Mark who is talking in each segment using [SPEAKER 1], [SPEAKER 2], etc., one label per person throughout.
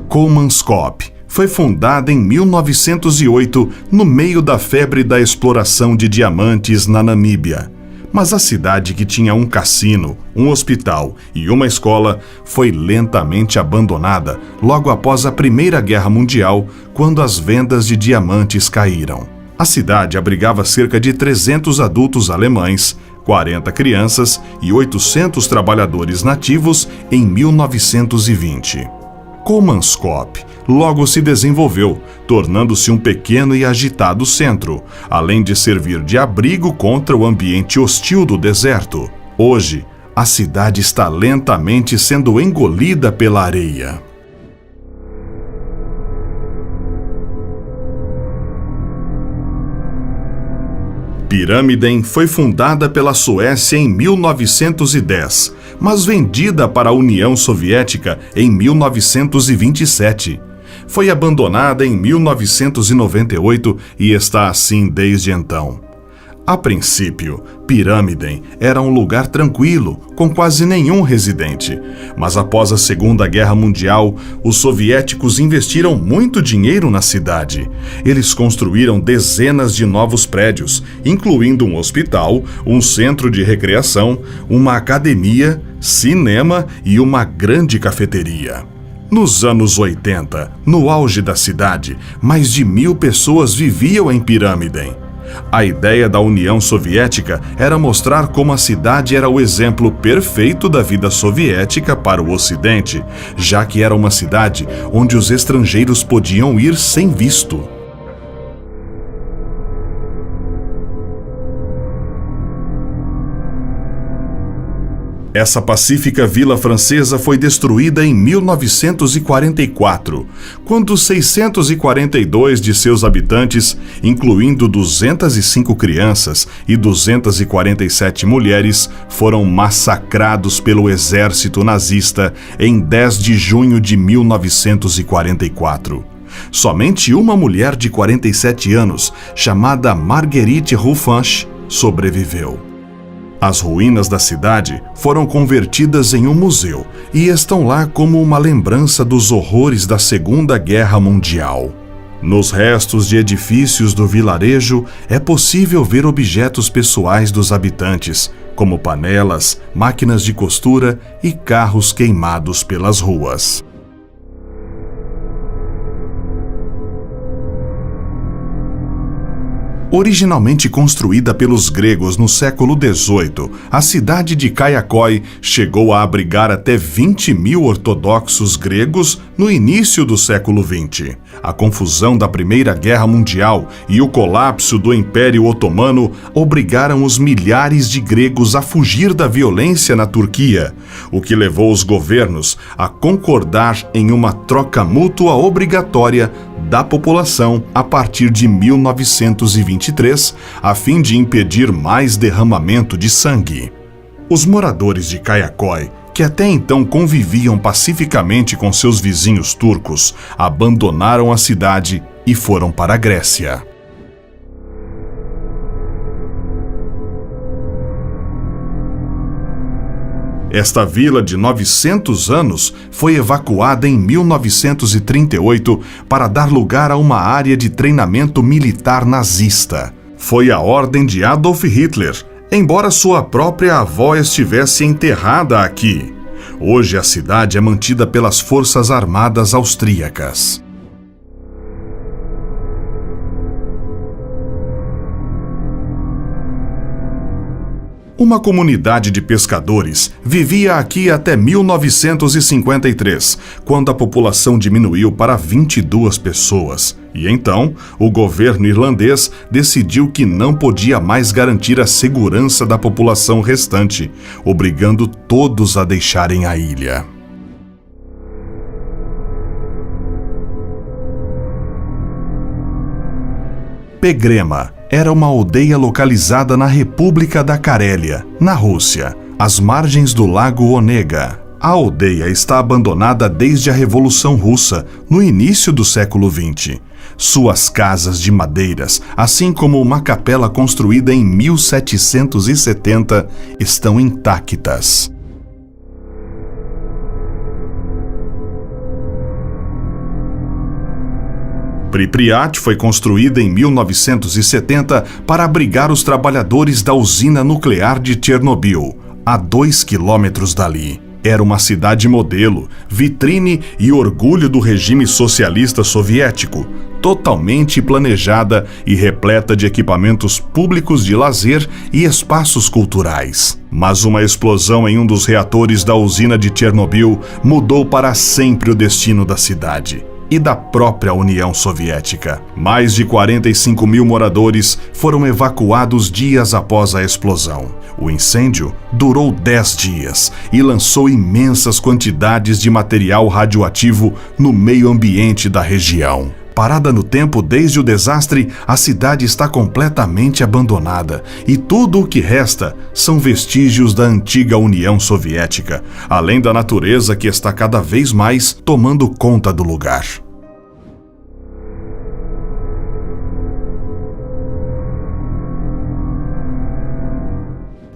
[SPEAKER 1] Kolmanskop foi fundada em 1908, no meio da febre da exploração de diamantes na Namíbia. Mas a cidade, que tinha um cassino, um hospital e uma escola, foi lentamente abandonada logo após a Primeira Guerra Mundial, quando as vendas de diamantes caíram. A cidade abrigava cerca de 300 adultos alemães, 40 crianças e 800 trabalhadores nativos em 1920. Kolmanskop logo se desenvolveu, tornando-se um pequeno e agitado centro, além de servir de abrigo contra o ambiente hostil do deserto. Hoje, a cidade está lentamente sendo engolida pela areia. Pirâmiden foi fundada pela Suécia em 1910, mas vendida para a União Soviética em 1927. Foi abandonada em 1998 e está assim desde então. A princípio, Pirâmiden era um lugar tranquilo, com quase nenhum residente. Mas após a Segunda Guerra Mundial, os soviéticos investiram muito dinheiro na cidade. Eles construíram dezenas de novos prédios, incluindo um hospital, um centro de recreação, uma academia, cinema e uma grande cafeteria. Nos anos 80, no auge da cidade, mais de 1.000 pessoas viviam em Pirâmiden. A ideia da União Soviética era mostrar como a cidade era o exemplo perfeito da vida soviética para o Ocidente, já que era uma cidade onde os estrangeiros podiam ir sem visto. Essa pacífica vila francesa foi destruída em 1944, quando 642 de seus habitantes, incluindo 205 crianças e 247 mulheres, foram massacrados pelo exército nazista em 10 de junho de 1944. Somente uma mulher de 47 anos, chamada Marguerite Ruffach, sobreviveu. As ruínas da cidade foram convertidas em um museu e estão lá como uma lembrança dos horrores da Segunda Guerra Mundial. Nos restos de edifícios do vilarejo é possível ver objetos pessoais dos habitantes, como panelas, máquinas de costura e carros queimados pelas ruas. Originalmente construída pelos gregos no século XVIII, a cidade de Kayakói chegou a abrigar até 20.000 ortodoxos gregos no início do século XX. A confusão da Primeira Guerra Mundial e o colapso do Império Otomano obrigaram os milhares de gregos a fugir da violência na Turquia, o que levou os governos a concordar em uma troca mútua obrigatória da população a partir de 1923, a fim de impedir mais derramamento de sangue. Os moradores de Kayakói, que até então conviviam pacificamente com seus vizinhos turcos, abandonaram a cidade e foram para a Grécia. Esta vila de 900 anos foi evacuada em 1938 para dar lugar a uma área de treinamento militar nazista. Foi a ordem de Adolf Hitler, embora sua própria avó estivesse enterrada aqui. Hoje a cidade é mantida pelas Forças Armadas Austríacas. Uma comunidade de pescadores vivia aqui até 1953, quando a população diminuiu para 22 pessoas. E então, o governo irlandês decidiu que não podia mais garantir a segurança da população restante, obrigando todos a deixarem a ilha. Pegrema era uma aldeia localizada na República da Carélia, na Rússia, às margens do lago Onega. A aldeia está abandonada desde a Revolução Russa, no início do século XX. Suas casas de madeiras, assim como uma capela construída em 1770, estão intactas. Pripyat foi construída em 1970 para abrigar os trabalhadores da usina nuclear de Chernobyl, a 2 quilômetros dali. Era uma cidade modelo, vitrine e orgulho do regime socialista soviético, totalmente planejada e repleta de equipamentos públicos de lazer e espaços culturais. Mas uma explosão em um dos reatores da usina de Chernobyl mudou para sempre o destino da cidade e da própria União Soviética. Mais de 45 mil moradores foram evacuados dias após a explosão. O incêndio durou 10 dias e lançou imensas quantidades de material radioativo no meio ambiente da região. Parada no tempo desde o desastre, a cidade está completamente abandonada e tudo o que resta são vestígios da antiga União Soviética, além da natureza que está cada vez mais tomando conta do lugar.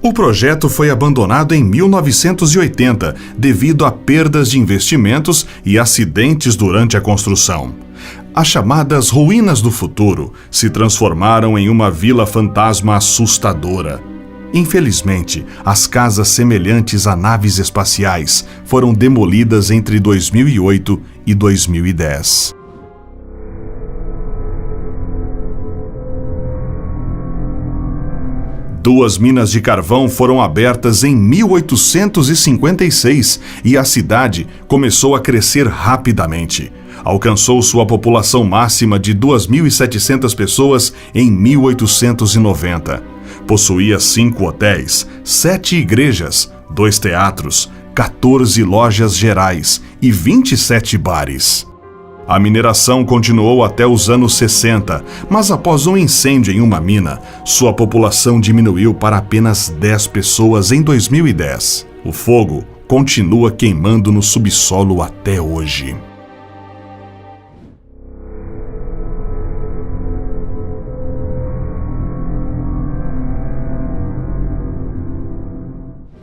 [SPEAKER 1] O projeto foi abandonado em 1980 devido a perdas de investimentos e acidentes durante a construção. As chamadas ruínas do futuro se transformaram em uma vila fantasma assustadora. Infelizmente, as casas semelhantes a naves espaciais foram demolidas entre 2008 e 2010. Duas minas de carvão foram abertas em 1856 e a cidade começou a crescer rapidamente. Alcançou sua população máxima de 2.700 pessoas em 1890. Possuía 5 hotéis, 7 igrejas, 2 teatros, 14 lojas gerais e 27 bares. A mineração continuou até os anos 60, mas após um incêndio em uma mina, sua população diminuiu para apenas 10 pessoas em 2010. O fogo continua queimando no subsolo até hoje.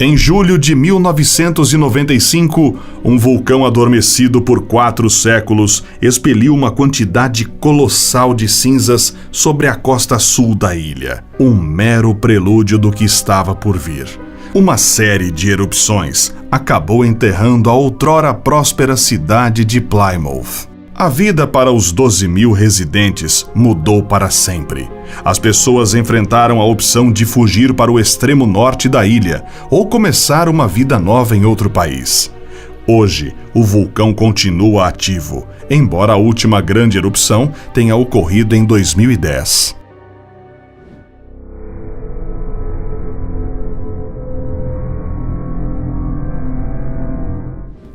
[SPEAKER 1] Em julho de 1995, um vulcão adormecido por 4 séculos expeliu uma quantidade colossal de cinzas sobre a costa sul da ilha. Um mero prelúdio do que estava por vir. Uma série de erupções acabou enterrando a outrora próspera cidade de Plymouth. A vida para os 12 mil residentes mudou para sempre. As pessoas enfrentaram a opção de fugir para o extremo norte da ilha ou começar uma vida nova em outro país. Hoje, o vulcão continua ativo, embora a última grande erupção tenha ocorrido em 2010.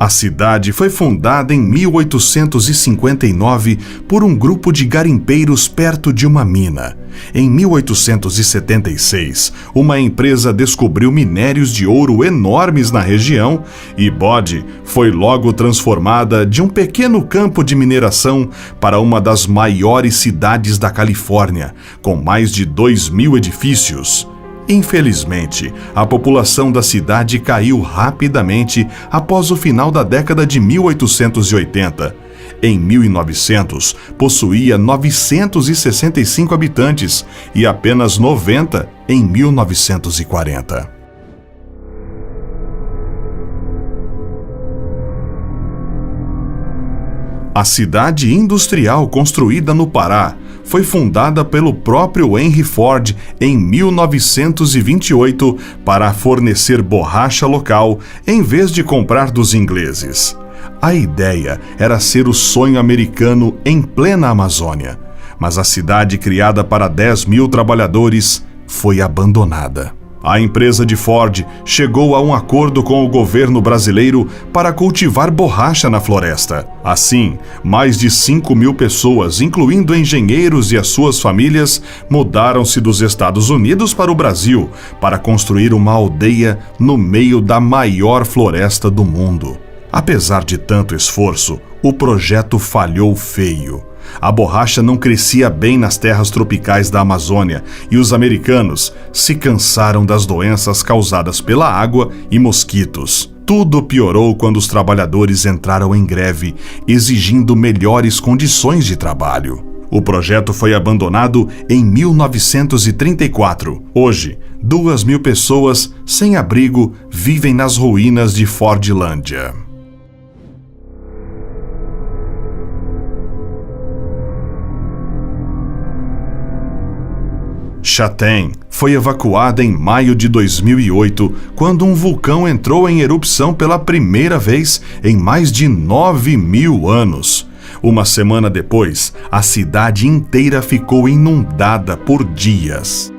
[SPEAKER 1] A cidade foi fundada em 1859 por um grupo de garimpeiros perto de uma mina. Em 1876, uma empresa descobriu minérios de ouro enormes na região e Bodie foi logo transformada de um pequeno campo de mineração para uma das maiores cidades da Califórnia, com mais de 2.000 edifícios. Infelizmente, a população da cidade caiu rapidamente após o final da década de 1880. Em 1900, possuía 965 habitantes e apenas 90 em 1940. A cidade industrial construída no Pará foi fundada pelo próprio Henry Ford em 1928 para fornecer borracha local em vez de comprar dos ingleses. A ideia era ser o sonho americano em plena Amazônia, mas a cidade criada para 10 mil trabalhadores foi abandonada. A empresa de Ford chegou a um acordo com o governo brasileiro para cultivar borracha na floresta. Assim, mais de 5 mil pessoas, incluindo engenheiros e as suas famílias, mudaram-se dos Estados Unidos para o Brasil para construir uma aldeia no meio da maior floresta do mundo. Apesar de tanto esforço, o projeto falhou feio. A borracha não crescia bem nas terras tropicais da Amazônia e os americanos se cansaram das doenças causadas pela água e mosquitos. Tudo piorou quando os trabalhadores entraram em greve, exigindo melhores condições de trabalho. O projeto foi abandonado em 1934. Hoje, 2.000 pessoas sem abrigo vivem nas ruínas de Fordlândia. Chatham foi evacuada em maio de 2008, quando um vulcão entrou em erupção pela primeira vez em mais de 9.000 anos. Uma semana depois, a cidade inteira ficou inundada por dias.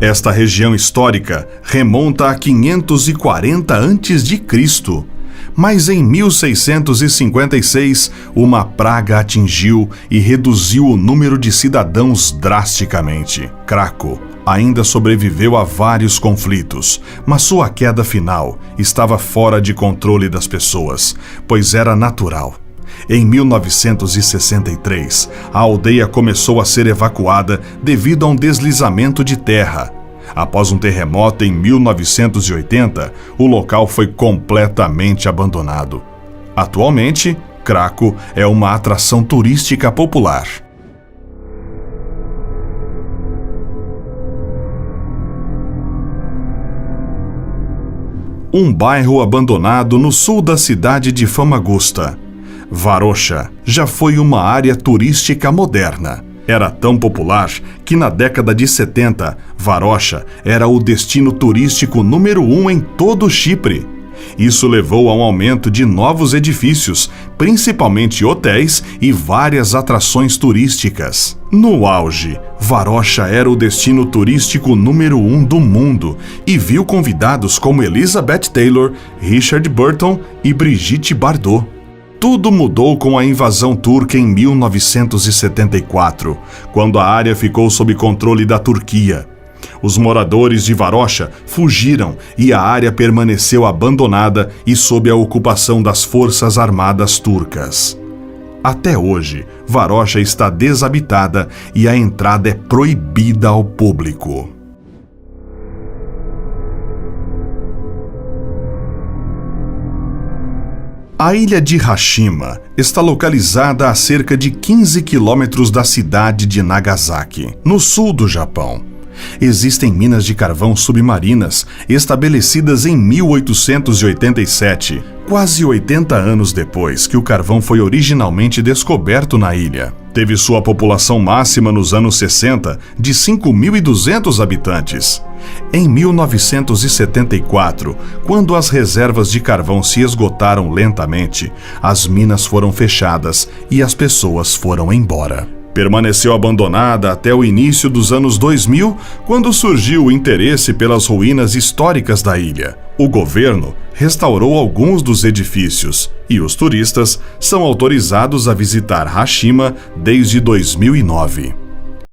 [SPEAKER 1] Esta região histórica remonta a 540 a.C., mas em 1656 uma praga atingiu e reduziu o número de cidadãos drasticamente. Cracow ainda sobreviveu a vários conflitos, mas sua queda final estava fora de controle das pessoas, pois era natural. Em 1963, a aldeia começou a ser evacuada devido a um deslizamento de terra. Após um terremoto em 1980, o local foi completamente abandonado. Atualmente, Cracow é uma atração turística popular. Um bairro abandonado no sul da cidade de Famagusta. Varosha já foi uma área turística moderna. Era tão popular que na década de 70, Varosha era o destino turístico número 1 em todo o Chipre. Isso levou a um aumento de novos edifícios, principalmente hotéis e várias atrações turísticas. No auge, Varosha era o destino turístico número 1 do mundo e viu convidados como Elizabeth Taylor, Richard Burton e Brigitte Bardot. Tudo mudou com a invasão turca em 1974, quando a área ficou sob controle da Turquia. Os moradores de Varosha fugiram e a área permaneceu abandonada e sob a ocupação das Forças Armadas turcas. Até hoje, Varosha está desabitada e a entrada é proibida ao público. A ilha de Hashima está localizada a cerca de 15 quilômetros da cidade de Nagasaki, no sul do Japão. Existem minas de carvão submarinas estabelecidas em 1887, quase 80 anos depois que o carvão foi originalmente descoberto na ilha. Teve sua população máxima nos anos 60 de 5.200 habitantes. Em 1974, quando as reservas de carvão se esgotaram lentamente, as minas foram fechadas e as pessoas foram embora. Permaneceu abandonada até o início dos anos 2000, quando surgiu o interesse pelas ruínas históricas da ilha. O governo restaurou alguns dos edifícios e os turistas são autorizados a visitar Hashima desde 2009.